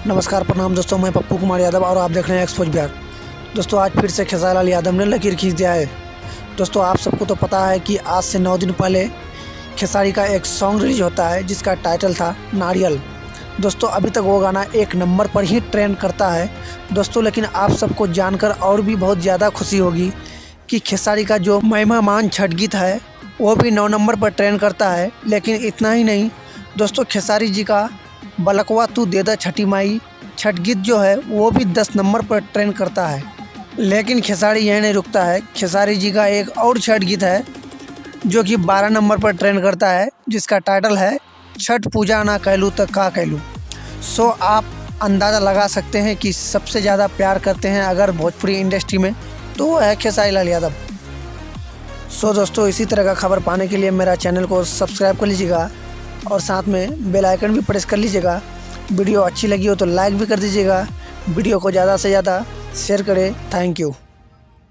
नमस्कार प्रणाम दोस्तों, मैं पप्पू कुमार यादव और आप देख रहे हैं एक्सपोज बिहार। दोस्तों आज फिर से खेसारी लाल यादव ने लकीर खींच दिया है। दोस्तों आप सबको तो पता है कि आज से 9 दिन पहले खेसारी का एक सॉन्ग रिलीज होता है जिसका टाइटल था नारियल। दोस्तों अभी तक वो गाना 1 नंबर पर ही ट्रेंड करता है दोस्तों, लेकिन आप सबको जानकर और भी बहुत ज़्यादा खुशी होगी कि खेसारी का जो महिमा मान छठ गीत है वो भी 9 नंबर पर ट्रेंड करता है। लेकिन इतना ही नहीं दोस्तों, खेसारी जी का बलकवा तू दे दा छठी माई छठ गीत जो है वो भी 10 नंबर पर ट्रेंड करता है। लेकिन खेसारी यह नहीं रुकता है। खेसारी जी का एक और छठ गीत है जो कि 12 नंबर पर ट्रेंड करता है, जिसका टाइटल है छठ पूजा ना कहलू तो का कहलू। सो आप अंदाज़ा लगा सकते हैं कि सबसे ज़्यादा प्यार करते हैं अगर भोजपुरी इंडस्ट्री में तो वो है खेसारी लाल यादव। सो दोस्तों इसी तरह का खबर पाने के लिए मेरा चैनल को सब्सक्राइब कर लीजिएगा और साथ में बेल आइकन भी प्रेस कर लीजिएगा। वीडियो अच्छी लगी हो तो लाइक भी कर दीजिएगा। वीडियो को ज़्यादा से ज़्यादा शेयर करें। Thank you.